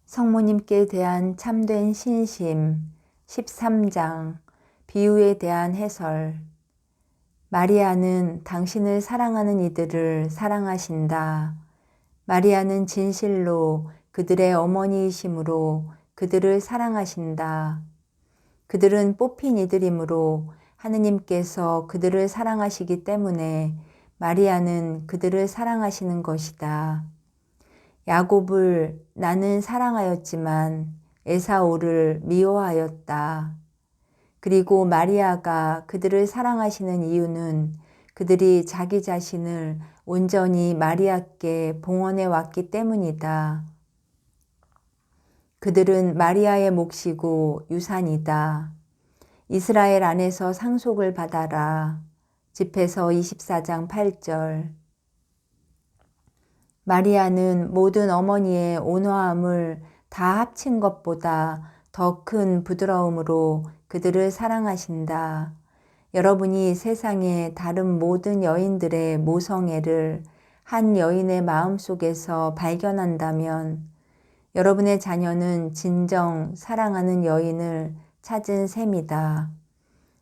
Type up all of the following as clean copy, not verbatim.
성모님께 대한 참된 신심 13장 비유에 대한 해설. 마리아는 당신을 사랑하는 이들을 사랑하신다. 마리아는 진실로 그들의 어머니이심으로 그들을 사랑하신다. 그들은 뽑힌 이들이므로 하느님께서 그들을 사랑하시기 때문에 마리아는 그들을 사랑하시는 것이다. 야곱을 나는 사랑하였지만 에사오를 미워하였다. 그리고 마리아가 그들을 사랑하시는 이유는 그들이 자기 자신을 온전히 마리아께 봉헌해 왔기 때문이다. 그들은 마리아의 몫이고 유산이다. 이스라엘 안에서 상속을 받아라. 집회서 24장 8절. 마리아는 모든 어머니의 온화함을 다 합친 것보다 더 큰 부드러움으로 그들을 사랑하신다. 여러분이 세상의 다른 모든 여인들의 모성애를 한 여인의 마음속에서 발견한다면 여러분의 자녀는 진정 사랑하는 여인을 찾은 셈이다.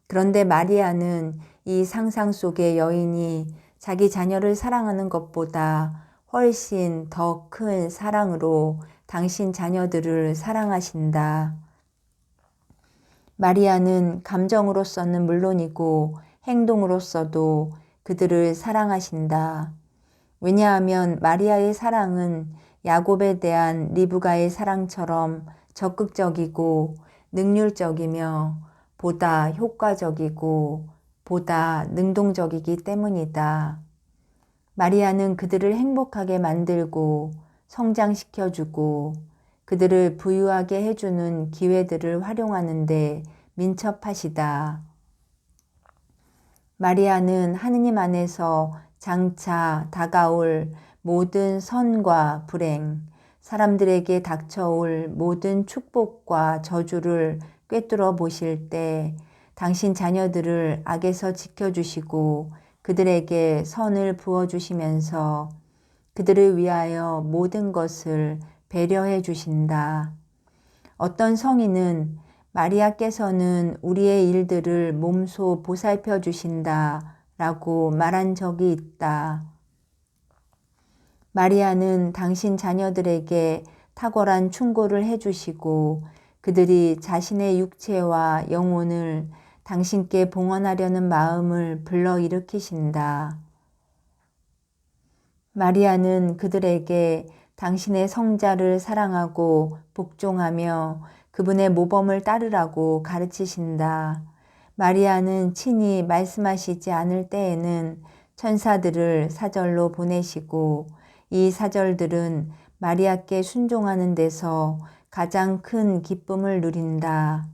그런데 마리아는 이 상상 속의 여인이 자기 자녀를 사랑하는 것보다 훨씬 더 큰 사랑으로 당신 자녀들을 사랑하신다. 마리아는 감정으로서는 물론이고 행동으로서도 그들을 사랑하신다. 왜냐하면 마리아의 사랑은 야곱에 대한 리브가의 사랑처럼 적극적이고 능률적이며 보다 효과적이고 보다 능동적이기 때문이다. 마리아는 그들을 행복하게 만들고 성장시켜주고 그들을 부유하게 해주는 기회들을 활용하는데 민첩하시다. 마리아는 하느님 안에서 장차 다가올 모든 선과 불행, 사람들에게 닥쳐올 모든 축복과 저주를 꿰뚫어 보실 때 당신 자녀들을 악에서 지켜주시고 그들에게 선을 부어주시면서 그들을 위하여 모든 것을 배려해 주신다. 어떤 성인은 마리아께서는 우리의 일들을 몸소 보살펴 주신다 라고 말한 적이 있다. 마리아는 당신 자녀들에게 탁월한 충고를 해주시고 그들이 자신의 육체와 영혼을 당신께 봉헌하려는 마음을 불러일으키신다. 마리아는 그들에게 당신의 성자를 사랑하고 복종하며 그분의 모범을 따르라고 가르치신다. 마리아는 친히 말씀하시지 않을 때에는 천사들을 사절로 보내시고 이 사절들은 마리아께 순종하는 데서 가장 큰 기쁨을 누린다.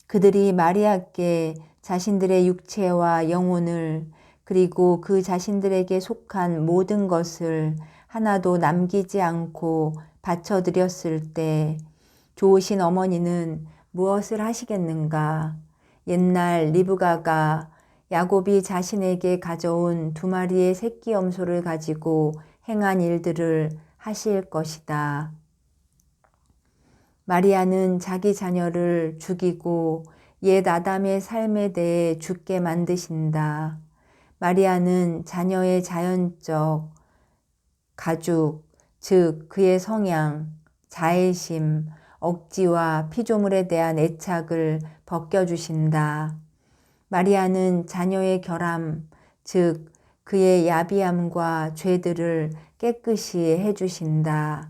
그들이 마리아께 자신들의 육체와 영혼을 그리고 그 자신들에게 속한 모든 것을 하나도 남기지 않고 바쳐드렸을 때 좋으신 어머니는 무엇을 하시겠는가? 옛날 리브가가 야곱이 자신에게 가져온 2마리의 새끼 염소를 가지고 행한 일들을 하실 것이다. 마리아는 자기 자녀를 죽이고 옛 아담의 삶에 대해 죽게 만드신다. 마리아는 자녀의 자연적 가죽, 즉 그의 성향, 자애심, 억지와 피조물에 대한 애착을 벗겨주신다. 마리아는 자녀의 결함, 즉 그의 야비함과 죄들을 깨끗이 해주신다.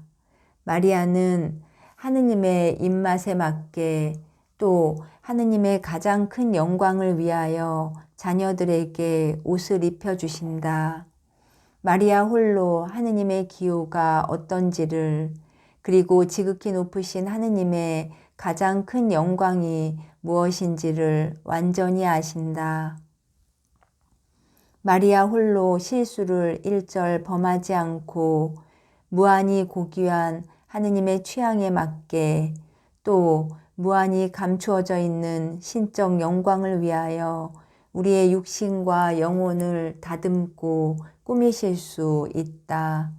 마리아는 하느님의 입맛에 맞게 또 하느님의 가장 큰 영광을 위하여 자녀들에게 옷을 입혀주신다. 마리아 홀로 하느님의 기호가 어떤지를 그리고 지극히 높으신 하느님의 가장 큰 영광이 무엇인지를 완전히 아신다. 마리아 홀로 실수를 일절 범하지 않고 무한히 고귀한 하느님의 취향에 맞게 또 무한히 감추어져 있는 신적 영광을 위하여 우리의 육신과 영혼을 다듬고 꾸미실 수 있다.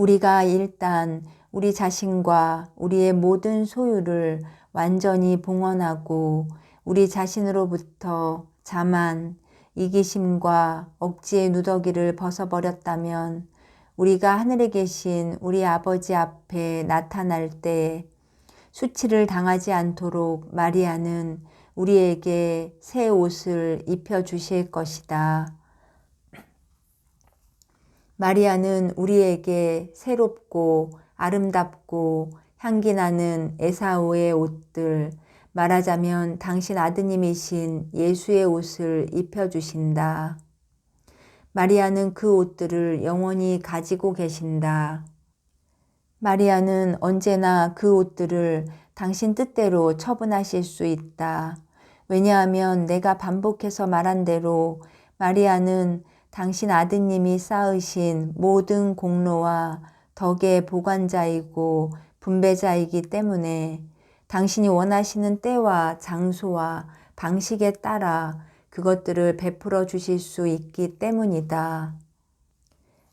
우리가 일단 우리 자신과 우리의 모든 소유를 완전히 봉헌하고 우리 자신으로부터 자만, 이기심과 억지의 누더기를 벗어버렸다면 우리가 하늘에 계신 우리 아버지 앞에 나타날 때 수치를 당하지 않도록 마리아는 우리에게 새 옷을 입혀주실 것이다. 마리아는 우리에게 새롭고 아름답고 향기나는 에사오의 옷들, 말하자면 당신 아드님이신 예수의 옷을 입혀주신다. 마리아는 그 옷들을 영원히 가지고 계신다. 마리아는 언제나 그 옷들을 당신 뜻대로 처분하실 수 있다. 왜냐하면 내가 반복해서 말한 대로 마리아는 당신 아드님이 쌓으신 모든 공로와 덕의 보관자이고 분배자이기 때문에 당신이 원하시는 때와 장소와 방식에 따라 그것들을 베풀어 주실 수 있기 때문이다.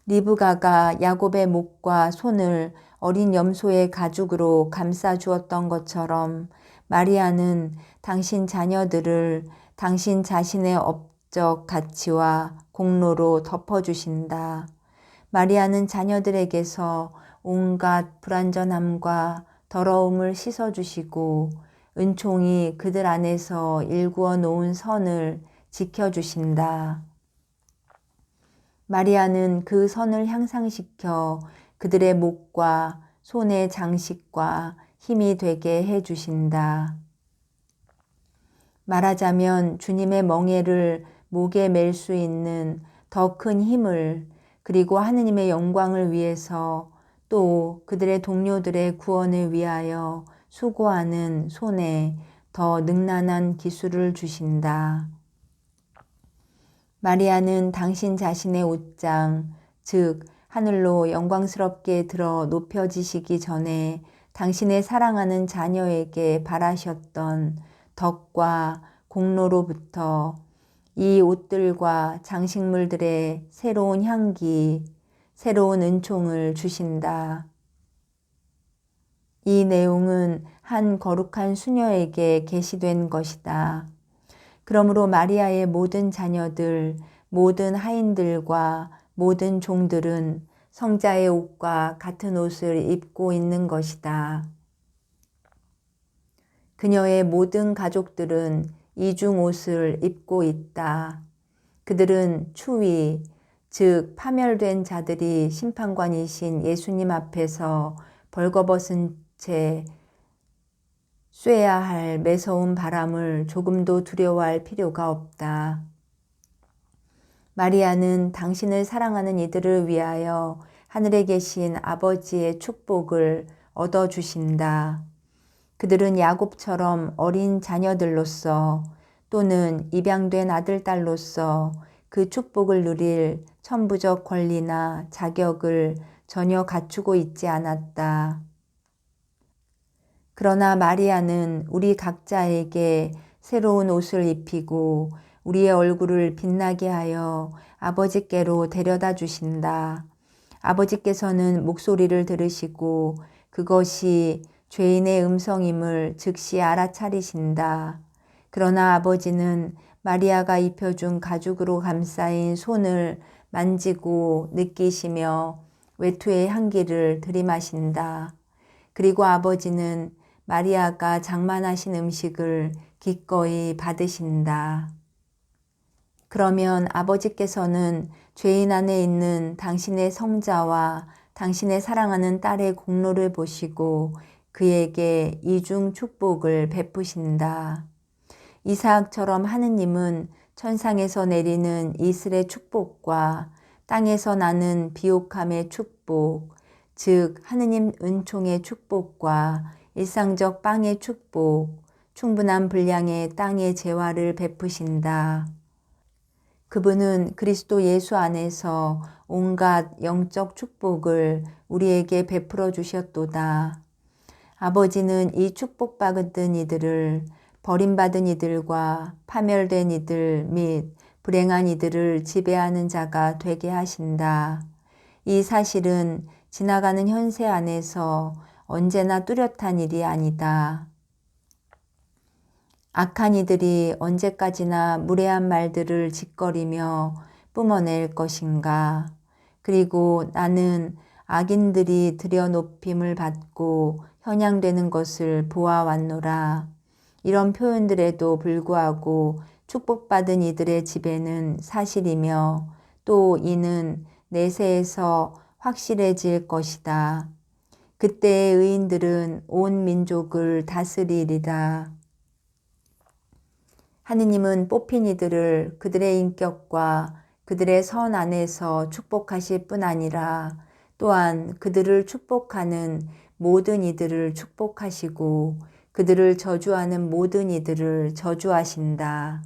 리브가가 야곱의 목과 손을 어린 염소의 가죽으로 감싸 주었던 것처럼 마리아는 당신 자녀들을 당신 자신의 업적 가치와 공로로 덮어주신다. 마리아는 자녀들에게서 온갖 불완전함과 더러움을 씻어주시고 은총이 그들 안에서 일구어 놓은 선을 지켜주신다. 마리아는 그 선을 향상시켜 그들의 목과 손의 장식과 힘이 되게 해주신다. 말하자면 주님의 멍에를 목에 맬 수 있는 더 큰 힘을 그리고 하느님의 영광을 위해서 또 그들의 동료들의 구원을 위하여 수고하는 손에 더 능란한 기술을 주신다. 마리아는 당신 자신의 옷장, 즉 하늘로 영광스럽게 들어 높여지시기 전에 당신의 사랑하는 자녀에게 바라셨던 덕과 공로로부터 이 옷들과 장식물들의 새로운 향기, 새로운 은총을 주신다. 이 내용은 한 거룩한 수녀에게 계시된 것이다. 그러므로 마리아의 모든 자녀들, 모든 하인들과 모든 종들은 성자의 옷과 같은 옷을 입고 있는 것이다. 그녀의 모든 가족들은 이중 옷을 입고 있다. 그들은 추위, 즉 파멸된 자들이 심판관이신 예수님 앞에서 벌거벗은 채 쐬야 할 매서운 바람을 조금도 두려워할 필요가 없다. 마리아는 당신을 사랑하는 이들을 위하여 하늘에 계신 아버지의 축복을 얻어주신다. 그들은 야곱처럼 어린 자녀들로서 또는 입양된 아들, 딸로서 그 축복을 누릴 천부적 권리나 자격을 전혀 갖추고 있지 않았다. 그러나 마리아는 우리 각자에게 새로운 옷을 입히고 우리의 얼굴을 빛나게 하여 아버지께로 데려다 주신다. 아버지께서는 목소리를 들으시고 그것이 죄인의 음성임을 즉시 알아차리신다. 그러나 아버지는 마리아가 입혀준 가죽으로 감싸인 손을 만지고 느끼시며 외투의 향기를 들이마신다. 그리고 아버지는 마리아가 장만하신 음식을 기꺼이 받으신다. 그러면 아버지께서는 죄인 안에 있는 당신의 성자와 당신의 사랑하는 딸의 공로를 보시고 그에게 이중 축복을 베푸신다. 이삭처럼 하느님은 천상에서 내리는 이슬의 축복과 땅에서 나는 비옥함의 축복, 즉 하느님 은총의 축복과 일상적 빵의 축복, 충분한 분량의 땅의 재화를 베푸신다. 그분은 그리스도 예수 안에서 온갖 영적 축복을 우리에게 베풀어 주셨도다. 아버지는 이 축복받은 이들을 버림받은 이들과 파멸된 이들 및 불행한 이들을 지배하는 자가 되게 하신다. 이 사실은 지나가는 현세 안에서 언제나 뚜렷한 일이 아니다. 악한 이들이 언제까지나 무례한 말들을 짓거리며 뿜어낼 것인가. 그리고 나는 악인들이 들여높임을 받고 현양되는 것을 보아왔노라. 이런 표현들에도 불구하고 축복받은 이들의 지배는 사실이며 또 이는 내세에서 확실해질 것이다. 그때의 의인들은 온 민족을 다스리리라. 하느님은 뽑힌 이들을 그들의 인격과 그들의 선 안에서 축복하실 뿐 아니라 또한 그들을 축복하는 모든 이들을 축복하시고 그들을 저주하는 모든 이들을 저주하신다.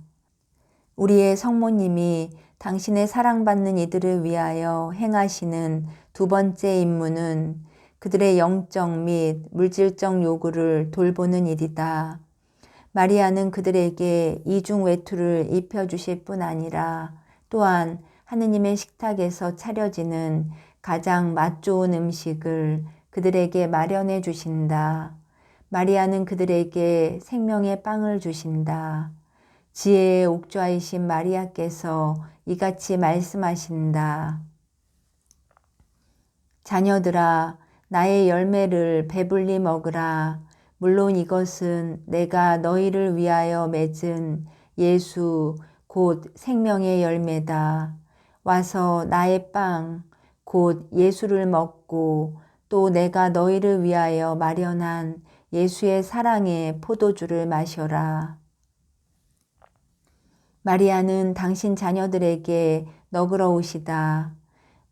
우리의 성모님이 당신의 사랑받는 이들을 위하여 행하시는 두 번째 임무는 그들의 영적 및 물질적 요구를 돌보는 일이다. 마리아는 그들에게 이중 외투를 입혀주실 뿐 아니라 또한 하느님의 식탁에서 차려지는 가장 맛 좋은 음식을 그들에게 마련해 주신다. 마리아는 그들에게 생명의 빵을 주신다. 지혜의 옥좌이신 마리아께서 이같이 말씀하신다. 자녀들아, 나의 열매를 배불리 먹으라. 물론 이것은 내가 너희를 위하여 맺은 예수 곧 생명의 열매다. 와서 나의 빵 곧 예수를 먹고 또 내가 너희를 위하여 마련한 예수의 사랑의 포도주를 마셔라. 마리아는 당신 자녀들에게 너그러우시다.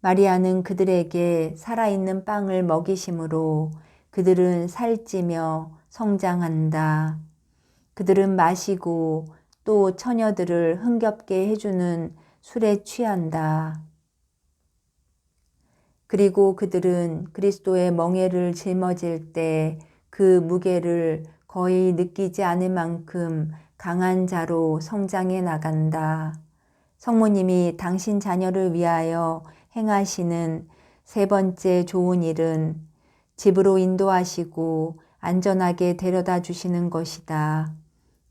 마리아는 그들에게 살아있는 빵을 먹이심으로 그들은 살찌며 성장한다. 그들은 마시고 또 처녀들을 흥겹게 해주는 술에 취한다. 그리고 그들은 그리스도의 멍에를 짊어질 때 그 무게를 거의 느끼지 않을 만큼 강한 자로 성장해 나간다. 성모님이 당신 자녀를 위하여 행하시는 세 번째 좋은 일은 집으로 인도하시고 안전하게 데려다 주시는 것이다.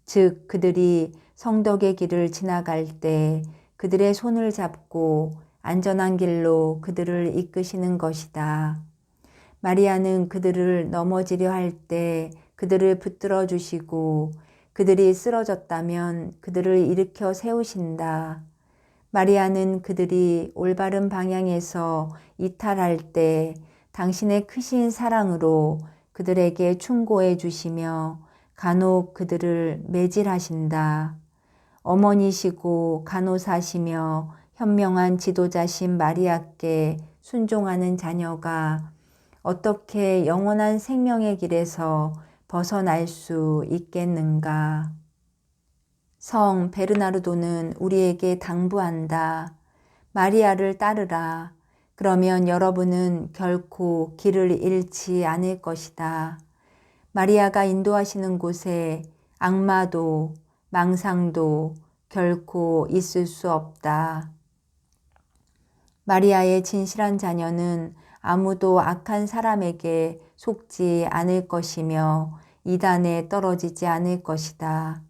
즉 그들이 성덕의 길을 지나갈 때 그들의 손을 잡고 안전한 길로 그들을 이끄시는 것이다. 마리아는 그들을 넘어지려 할 때 그들을 붙들어 주시고 그들이 쓰러졌다면 그들을 일으켜 세우신다. 마리아는 그들이 올바른 방향에서 이탈할 때 당신의 크신 사랑으로 그들에게 충고해 주시며 간혹 그들을 매질하신다. 어머니시고 간호사시며 현명한 지도자신 마리아께 순종하는 자녀가 어떻게 영원한 생명의 길에서 벗어날 수 있겠는가? 성 베르나르도는 우리에게 당부한다. 마리아를 따르라. 그러면 여러분은 결코 길을 잃지 않을 것이다. 마리아가 인도하시는 곳에 악마도 망상도 결코 있을 수 없다. 마리아의 진실한 자녀는 아무도 악한 사람에게 속지 않을 것이며 이단에 떨어지지 않을 것이다.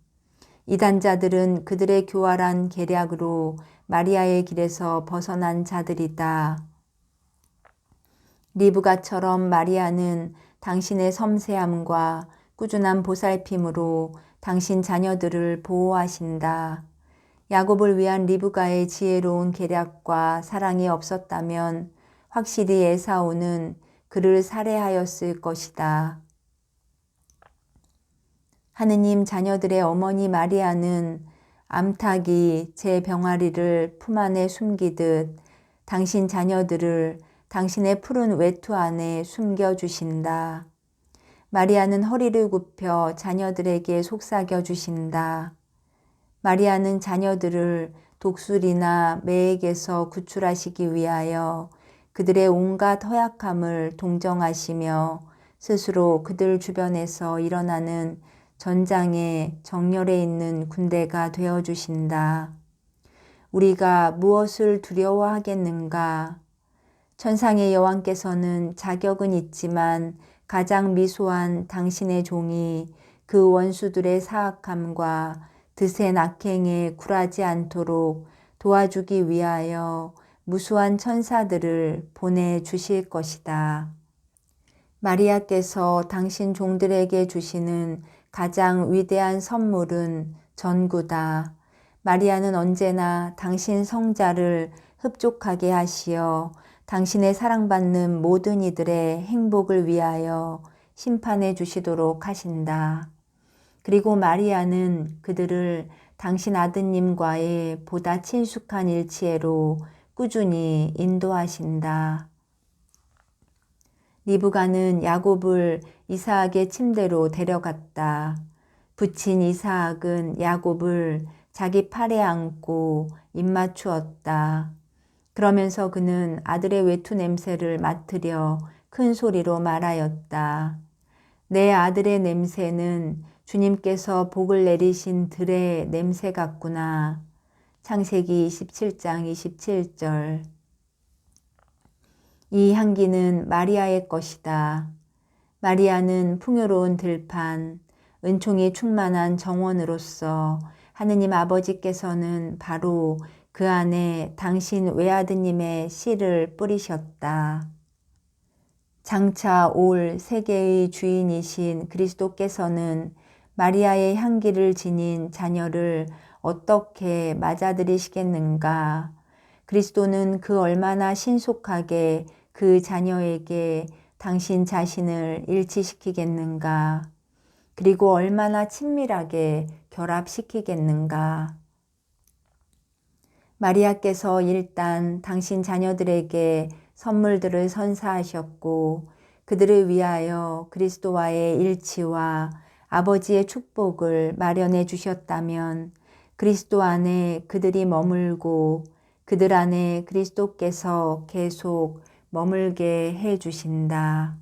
이단자들은 그들의 교활한 계략으로 마리아의 길에서 벗어난 자들이다. 리브가처럼 마리아는 당신의 섬세함과 꾸준한 보살핌으로 당신 자녀들을 보호하신다. 야곱을 위한 리브가의 지혜로운 계략과 사랑이 없었다면 확실히 에사오는 그를 살해하였을 것이다. 하느님 자녀들의 어머니 마리아는 암탉이 제 병아리를 품 안에 숨기듯 당신 자녀들을 당신의 푸른 외투 안에 숨겨주신다. 마리아는 허리를 굽혀 자녀들에게 속삭여 주신다. 마리아는 자녀들을 독수리나 매에게서 구출하시기 위하여 그들의 온갖 허약함을 동정하시며 스스로 그들 주변에서 일어나는 전장에 정렬해 있는 군대가 되어주신다. 우리가 무엇을 두려워하겠는가? 천상의 여왕께서는 자격은 있지만 가장 미소한 당신의 종이 그 원수들의 사악함과 드센 악행에 굴하지 않도록 도와주기 위하여 무수한 천사들을 보내주실 것이다. 마리아께서 당신 종들에게 주시는 가장 위대한 선물은 전구다. 마리아는 언제나 당신 성자를 흡족하게 하시어 당신의 사랑받는 모든 이들의 행복을 위하여 심판해 주시도록 하신다. 그리고 마리아는 그들을 당신 아드님과의 보다 친숙한 일치애로 꾸준히 인도하신다. 리브가는 야곱을 이삭의 침대로 데려갔다. 부친 이삭은 야곱을 자기 팔에 안고 입맞추었다. 그러면서 그는 아들의 외투 냄새를 맡으려 큰 소리로 말하였다. 내 아들의 냄새는 주님께서 복을 내리신 들의 냄새 같구나. 창세기 27장 27절. 이 향기는 마리아의 것이다. 마리아는 풍요로운 들판, 은총이 충만한 정원으로서 하느님 아버지께서는 바로 그 안에 당신 외아드님의 씨를 뿌리셨다. 장차 올 세계의 주인이신 그리스도께서는 마리아의 향기를 지닌 자녀를 어떻게 맞아들이시겠는가? 그리스도는 그 얼마나 신속하게 그 자녀에게 당신 자신을 일치시키겠는가? 그리고 얼마나 친밀하게 결합시키겠는가? 마리아께서 일단 당신 자녀들에게 선물들을 선사하셨고 그들을 위하여 그리스도와의 일치와 아버지의 축복을 마련해 주셨다면 그리스도 안에 그들이 머물고 그들 안에 그리스도께서 계속 머물게 해 주신다.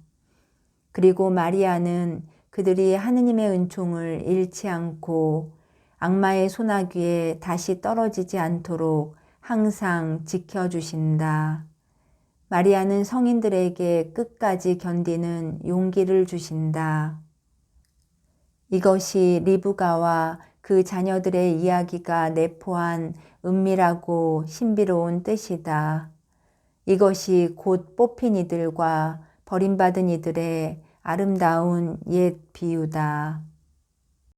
그리고 마리아는 그들이 하느님의 은총을 잃지 않고 악마의 소나기에 다시 떨어지지 않도록 항상 지켜주신다. 마리아는 성인들에게 끝까지 견디는 용기를 주신다. 이것이 리브가와 그 자녀들의 이야기가 내포한 은밀하고 신비로운 뜻이다. 이것이 곧 뽑힌 이들과 버림받은 이들의 아름다운 옛 비유다.